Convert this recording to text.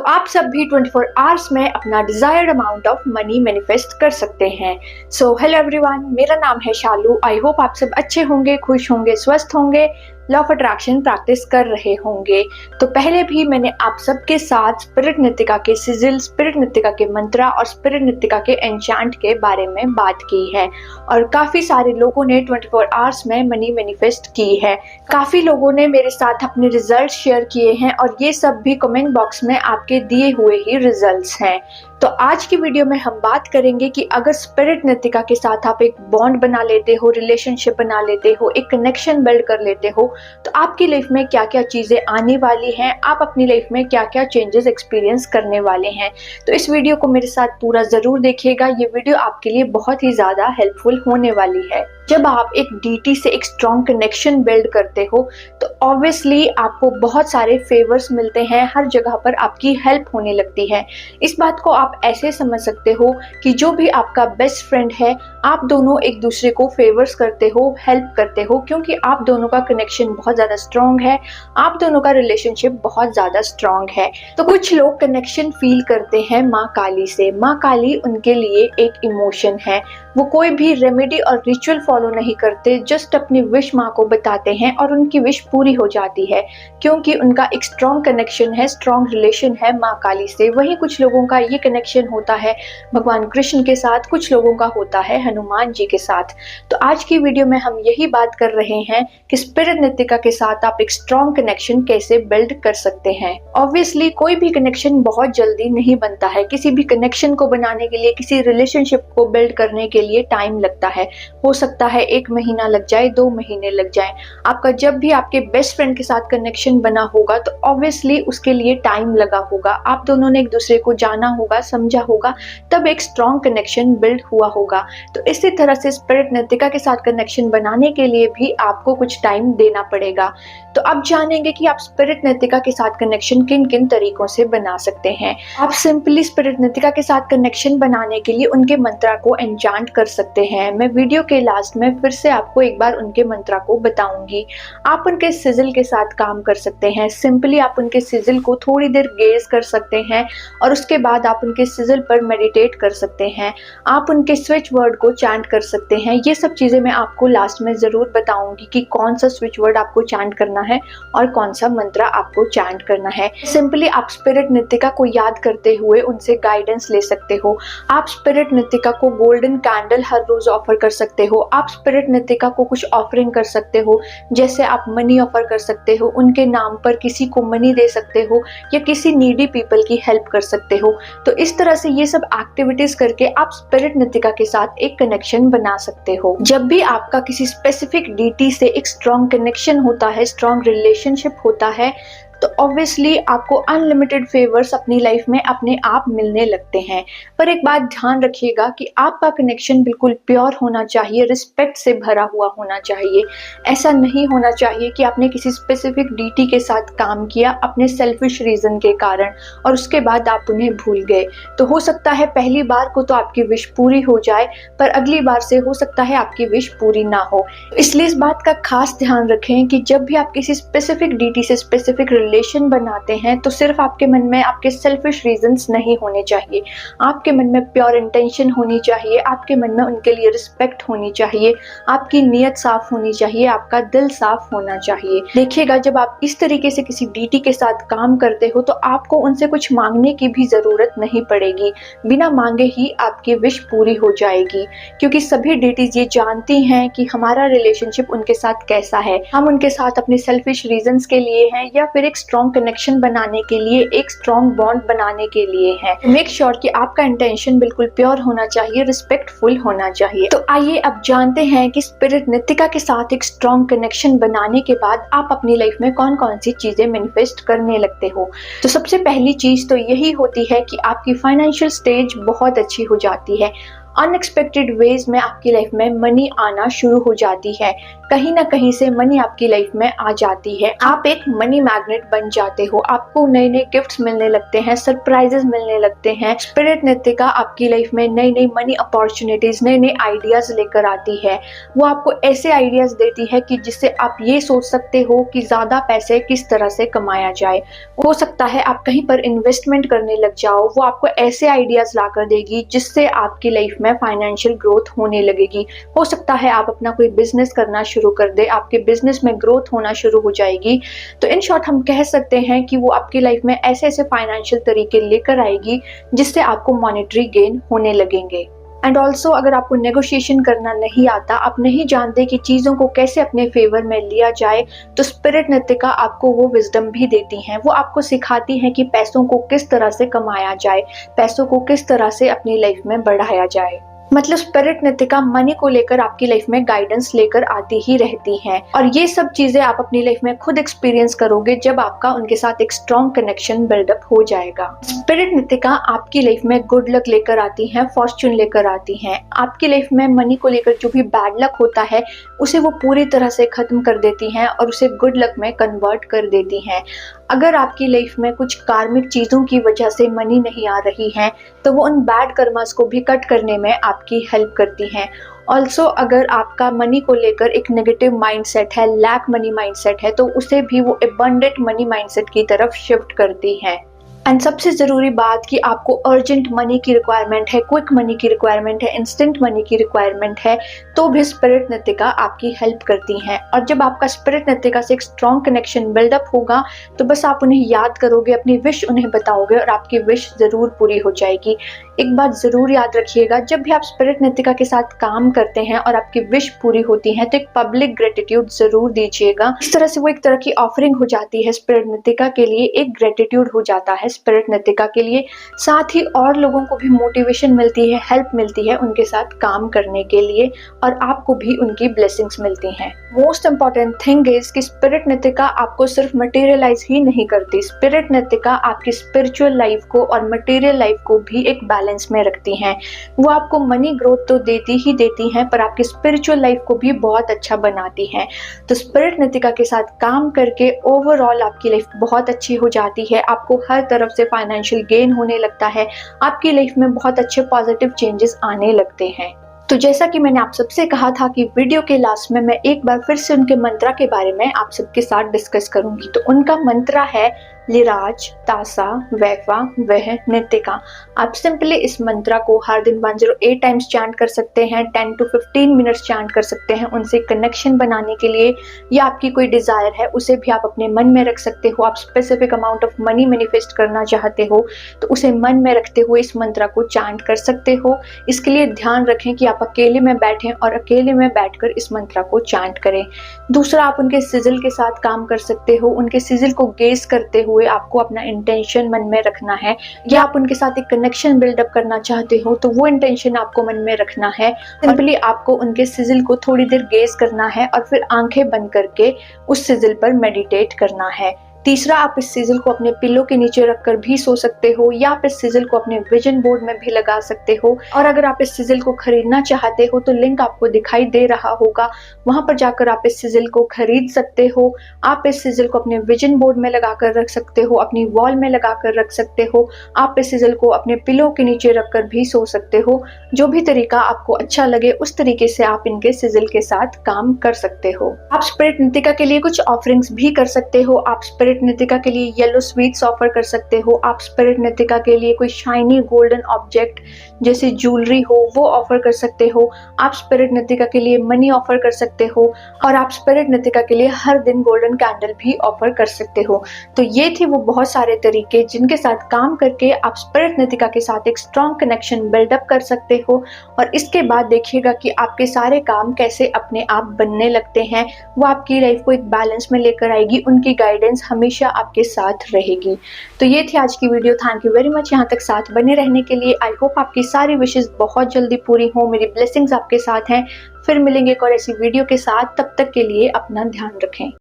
आप सब भी 24 आवर्स में अपना desired amount of money manifest कर सकते हैं। सो हेलो एवरीवन, मेरा नाम है शालू। आई होप आप सब अच्छे होंगे, खुश होंगे, स्वस्थ होंगे, लॉ ऑफ अट्रैक्शन प्रैक्टिस कर रहे होंगे। तो पहले भी मैंने आप सबके साथ स्पिरिट नृतिका के सिजिल, स्पिरिट नृतिका के मंत्रा और स्पिरिट नृतिका के एन्चांट के बारे में बात की है और काफी सारे लोगों ने 24 आवर्स में मनी मैनिफेस्ट की है। काफी लोगों ने मेरे साथ अपने रिजल्ट शेयर किए हैं और ये सब भी कमेंट बॉक्स में आपके दिए हुए ही रिजल्ट्स हैं। तो आज की वीडियो में हम बात करेंगे कि अगर स्पिरिट नृतिका के साथ आप एक बॉन्ड बना लेते हो, रिलेशनशिप बना लेते हो, एक कनेक्शन बिल्ड कर लेते हो, तो आपकी लाइफ में क्या क्या चीजें आने वाली हैं, आप अपनी लाइफ में क्या क्या चेंजेस एक्सपीरियंस करने वाले हैं। तो इस वीडियो को मेरे साथ पूरा जरूर देखिएगा, ये वीडियो आपके लिए बहुत ही ज्यादा हेल्पफुल होने वाली है। जब आप एक डीटी से एक स्ट्रॉन्ग कनेक्शन बिल्ड करते हो तो ऑब्वियसली आपको बहुत सारे फेवर्स मिलते हैं, हर जगह पर आपकी हेल्प होने लगती है। इस बात को आप ऐसे समझ सकते हो कि जो भी आपका बेस्ट फ्रेंड है, आप दोनों एक दूसरे को फेवर्स करते हो, हेल्प करते हो, क्योंकि आप दोनों का कनेक्शन बहुत ज्यादा स्ट्रॉन्ग है, आप दोनों का रिलेशनशिप बहुत ज्यादा स्ट्रॉन्ग है। तो कुछ लोग कनेक्शन फील करते हैं माँ काली से। माँ काली उनके लिए एक इमोशन है। वो कोई भी रेमेडी और रिचुअल फॉलो नहीं करते, जस्ट अपनी विश माँ को बताते हैं और उनकी विश पूरी हो जाती है, क्योंकि उनका एक स्ट्रॉन्ग कनेक्शन है, स्ट्रॉन्ग रिलेशन है माँ काली से। वहीं कुछ लोगों का ये कनेक्शन होता है भगवान कृष्ण के साथ, कुछ लोगों का होता है हनुमान जी के साथ। तो आज की वीडियो में हम यही बात कर रहे हैं कि स्पिरिट नृतिका के साथ आप एक स्ट्रॉन्ग कनेक्शन कैसे बिल्ड कर सकते हैं। ऑब्वियसली कोई भी कनेक्शन बहुत जल्दी नहीं बनता है। किसी भी कनेक्शन को बनाने के लिए, किसी रिलेशनशिप को बिल्ड करने के लिए टाइम लगता है। हो सकता है 1 महीना लग जाए, 2 महीने लग जाए। आपका जब भी आपके बेस्ट फ्रेंड के साथ कनेक्शन बना होगा तो ऑब्वियसली उसके लिए टाइम लगा होगा। आप दोनों ने एक दूसरे को जाना होगा, समझा होगा, तब एक स्ट्रॉन्ग कनेक्शन बिल्ड हुआ होगा। तो इसी तरह से स्पिरिट नृतिका के साथ कनेक्शन बनाने के लिए भी आपको कुछ टाइम देना पड़ेगा। तो अब जानेंगे कि आप स्पिरिट नृतिका के साथ कनेक्शन किन किन तरीकों से बना सकते हैं। आप सिंपली स्पिरिट नृतिका के साथ कनेक्शन बनाने के लिए उनके मंत्रा को एन्चांट कर सकते हैं। मैं वीडियो के लास्ट में फिर से आपको एक बार उनके मंत्रा को बताऊंगी। आप उनके सिजिल के साथ काम कर सकते हैं। सिंपली आप उनके सिजिल को थोड़ी देर गेज कर सकते हैं और उसके बाद आप उनके सिजिल पर मेडिटेट कर सकते हैं। आप उनके स्विच वर्ड को चैंट कर सकते हैं। ये सब चीजें मैं आपको लास्ट में जरूर बताऊंगी कि कौन सा स्विच वर्ड आपको चैंट करना है और कौन सा मंत्रा आपको चैंट करना है। सिंपली आप स्पिरिट नृतिका को याद करते हुए उनसे गाइडेंस ले सकते हो। आप स्पिरिट नृतिका को गोल्डन कैंडल हर रोज ऑफर कर सकते हो। आप स्पिरिट नृतिका को कुछ ऑफरिंग कर सकते हो, जैसे आप मनी ऑफर कर सकते हो, उनके नाम पर किसी को मनी दे सकते हो या किसी नीडी पीपल की हेल्प कर सकते हो। तो इस तरह से ये सब एक्टिविटीज करके आप स्पिरिट नृतिका के साथ एक कनेक्शन बना सकते हो। जब भी आपका किसी स्पेसिफिक डीटी से एक स्ट्रॉन्ग कनेक्शन होता है, स्ट्रॉन्ग रिलेशनशिप होता है, तो ऑब्वियसली आपको अनलिमिटेड फेवर्स अपनी लाइफ में अपने आप मिलने लगते हैं। पर एक बात ध्यान रखिएगा कि आपका कनेक्शन बिल्कुल प्योर होना चाहिए, रिस्पेक्ट से भरा हुआ होना चाहिए। ऐसा नहीं होना चाहिए कि आपने किसी स्पेसिफिक डीटी के साथ काम किया अपने सेल्फिश रीजन के कारण और उसके बाद आप उन्हें भूल गए। तो हो सकता है पहली बार को तो आपकी विश पूरी हो जाए, पर अगली बार से हो सकता है आपकी विश पूरी ना हो। इसलिए इस बात का खास ध्यान रखें कि जब भी आप किसी स्पेसिफिक डीटी से स्पेसिफिक रिलेशन बनाते हैं तो सिर्फ आपके मन में आपके सेल्फिश रीजंस नहीं होने चाहिए। आपके मन में प्योर इंटेंशन होनी चाहिए, आपके मन में उनके लिए रिस्पेक्ट होनी चाहिए, आपकी नीयत साफ होनी चाहिए, आपका दिल साफ होना चाहिए। देखिएगा, जब आप इस तरीके से किसी डीटी के साथ काम करते हो तो आपको उनसे कुछ मांगने की भी जरूरत नहीं पड़ेगी। बिना मांगे ही आपकी विश पूरी हो जाएगी, क्योंकि सभी डीटीज ये जानती हैं कि हमारा रिलेशनशिप उनके साथ कैसा है। हम उनके साथ अपने सेल्फिश रीजंस के लिए हैं या फिर एक स्ट्रॉन्ग कनेक्शन बनाने के लिए, एक स्ट्रॉन्ग बॉन्ड बनाने के लिए है। मेक श्योर कि आपका इंटेंशन बिल्कुल प्योर होना चाहिए, रिस्पेक्टफुल होना चाहिए। तो आइए अब जानते हैं कि स्पिरिट नृतिका के साथ एक स्ट्रॉन्ग कनेक्शन बनाने के बाद आप अपनी लाइफ में कौन कौन सी चीजें मैनिफेस्ट करने लगते हो। तो सबसे पहली चीज तो यही होती है कि आपकी फाइनेंशियल स्टेज बहुत अच्छी हो जाती है। अनएक्सपेक्टेड वेज में आपकी लाइफ में मनी आना शुरू हो जाती है। कहीं ना कहीं से मनी आपकी लाइफ में आ जाती है। आप एक मनी मैग्नेट बन जाते हो। आपको नए नए गिफ्ट्स मिलने लगते हैं, सरप्राइजेस मिलने लगते हैं। स्पिरिट नृतिका आपकी लाइफ में नई नई मनी अपॉर्चुनिटीज, नए नए आइडियाज लेकर आती है। वो आपको ऐसे आइडियाज देती है कि जिससे आप ये सोच सकते हो कि ज्यादा पैसे किस तरह से कमाया जाए। हो सकता है आप कहीं पर इन्वेस्टमेंट करने लग जाओ। वो आपको ऐसे आइडियाज लाकर देगी जिससे आपकी लाइफ में फाइनेंशियल ग्रोथ होने लगेगी। हो सकता है आप अपना कोई बिजनेस करना शुरू कर दे, आपके बिजनेस में ग्रोथ होना शुरू हो जाएगी। तो इन शॉर्ट हम कह सकते हैं कि वो आपकी लाइफ में ऐसे ऐसे फाइनेंशियल तरीके लेकर आएगी जिससे आपको मॉनेटरी गेन होने लगेंगे। एंड ऑल्सो अगर आपको नेगोशिएशन करना नहीं आता, आप नहीं जानते कि चीज़ों को कैसे अपने फेवर में लिया जाए, तो स्पिरिट नृतिका आपको वो विजडम भी देती हैं। वो आपको सिखाती हैं कि पैसों को किस तरह से कमाया जाए, पैसों को किस तरह से अपनी लाइफ में बढ़ाया जाए। मतलब स्पिरिट नृतिका मनी को लेकर आपकी लाइफ में गाइडेंस लेकर आती ही रहती हैं। और ये सब चीजें आप अपनी लाइफ में खुद एक्सपीरियंस करोगे जब आपका उनके साथ एक स्ट्रॉन्ग कनेक्शन बिल्डअप हो जाएगा। स्पिरिट नृतिका आपकी लाइफ में गुड लक लेकर आती हैं, फॉर्च्यून लेकर आती हैं। आपकी लाइफ में मनी को लेकर जो भी बैड लक होता है उसे वो पूरी तरह से खत्म कर देती हैं और उसे गुड लक में कन्वर्ट कर देती हैं। अगर आपकी लाइफ में कुछ कार्मिक चीजों की वजह से मनी नहीं आ रही है तो वो उन बैड कर्मास को भी कट करने में आपकी हेल्प करती हैं। ऑल्सो अगर आपका मनी को लेकर एक नेगेटिव माइंडसेट है, लैक मनी माइंडसेट है, तो उसे भी वो एबंडेंट मनी माइंडसेट की तरफ शिफ्ट करती हैं। एंड सबसे ज़रूरी बात कि आपको अर्जेंट मनी की रिक्वायरमेंट है, क्विक मनी की रिक्वायरमेंट है, इंस्टेंट मनी की रिक्वायरमेंट है, तो भी स्पिरिट नृतिका आपकी हेल्प करती हैं। और जब आपका स्पिरिट नृतिका से एक स्ट्रॉन्ग कनेक्शन बिल्डअप होगा तो बस आप उन्हें याद करोगे, अपनी विश उन्हें बताओगे और आपकी विश ज़रूर पूरी हो जाएगी। एक बात ज़रूर याद रखिएगा, जब भी आप स्पिरिट नृतिका के साथ काम करते हैं और आपकी विश पूरी होती है तो एक पब्लिक ग्रेटिट्यूड ज़रूर दीजिएगा। इस तरह से वो एक तरह की ऑफरिंग हो जाती है स्पिरिट नृतिका के लिए, एक ग्रेटिट्यूड हो जाता है स्पिरिट नृतिका के लिए। साथ ही और लोगों को भी मोटिवेशन मिलती है, हेल्प मिलती है उनके साथ काम करने के लिए और आपको भी उनकी ब्लेसिंग्स मिलती हैं। मोस्ट इंपॉर्टेंट थिंग इज कि स्पिरिट नृतिका आपको सिर्फ मटेरियलाइज ही नहीं करती, स्पिरिट नृतिका आपकी स्पिरिचुअल लाइफ को और मटेरियल लाइफ को भी एक बैलेंस में रखती हैं। वो आपको मनी ग्रोथ तो देती ही देती हैं पर आपकी स्पिरिचुअल लाइफ को भी बहुत अच्छा बनाती हैं। तो स्पिरिट नृतिका के साथ काम करके ओवरऑल आपकी लाइफ बहुत अच्छी हो जाती है। आपको हर तरफ से फाइनेंशियल गेन होने लगता है, आपकी लाइफ में बहुत अच्छे पॉजिटिव चेंजेस आने लगते हैं। तो जैसा कि मैंने आप सबसे कहा था कि वीडियो के लास्ट में मैं एक बार फिर से उनके मंत्रा के बारे में आप सबके साथ डिस्कस करूंगी। तो उनका मंत्रा है लिराज तासा वैफा वह नृतिका। आप सिंपली इस मंत्रा को हर दिन 108 टाइम्स चैंट कर सकते हैं, 10 to 15 मिनट्स चैंट कर सकते हैं उनसे कनेक्शन बनाने के लिए, या आपकी कोई डिजायर है उसे भी आप अपने मन में रख सकते हो। आप specific amount of money manifest करना चाहते हो तो उसे मन में रखते हुए इस मंत्रा को चैंट कर सकते हो। इसके लिए ध्यान रखें कि आप अकेले में बैठें और अकेले में बैठकर इस मंत्रा को चैंट करें। दूसरा, आप उनके सिजिल के साथ काम कर सकते हो। उनके सिजिल को गेज करते हुए आपको अपना इंटेंशन मन में रखना है, या आप उनके साथ एक कनेक्शन बिल्डअप करना चाहते हो तो वो इंटेंशन आपको मन में रखना है। सिंपली आपको उनके सिजिल को थोड़ी देर गेज करना है और फिर आंखें बंद करके उस सिजिल पर मेडिटेट करना है। तीसरा, आप इस सिजिल को अपने पिलो के नीचे रखकर भी सो सकते हो या आप इस सिजिल को अपने विजन बोर्ड में भी लगा सकते हो। और अगर आप इस सिजिल को खरीदना चाहते हो तो लिंक आपको दिखाई दे रहा होगा, वहां पर जाकर आप इस सिजिल को खरीद सकते हो। आप इस सिजिल को अपने विजन बोर्ड में लगाकर रख सकते हो, अपनी वॉल में लगाकर रख सकते हो। आप इस सिजिल को अपने पिलो के नीचे रखकर भी सो सकते हो। जो भी तरीका आपको अच्छा लगे उस तरीके से आप इनके सिजिल के साथ काम कर सकते हो। आप स्पिरिट नृतिका के लिए कुछ ऑफरिंग्स भी कर सकते हो। आप स्पिरिट नृतिका के लिए येलो स्वीट्स ऑफर कर सकते हो। आप स्पिरिट नृतिका के लिए कोई शाइनी गोल्डन ऑब्जेक्ट जैसे ज्वेलरी हो वो ऑफर कर सकते हो। आप स्पिरिट नृतिका के लिए मनी ऑफर कर सकते हो और आप स्पिरिट नृतिका के लिए हर दिन गोल्डन कैंडल भी ऑफर कर सकते हो। तो ये थे वो बहुत सारे तरीके जिनके साथ काम करके आप स्पिरिट नृतिका के साथ एक स्ट्रॉन्ग कनेक्शन बिल्डअप कर सकते हो। और इसके बाद देखिएगा कि आपके सारे काम कैसे अपने आप बनने लगते हैं। वो आपकी लाइफ को एक बैलेंस में लेकर आएगी, उनकी गाइडेंस हमेशा आपके साथ रहेगी। तो ये थी आज की video. Thank you very much यहाँ तक साथ बने रहने के लिए। आई होप आपकी सारी विशेष बहुत जल्दी पूरी हो, मेरी ब्लेसिंग्स आपके साथ हैं। फिर मिलेंगे एक और ऐसी वीडियो के साथ, तब तक के लिए अपना ध्यान रखें।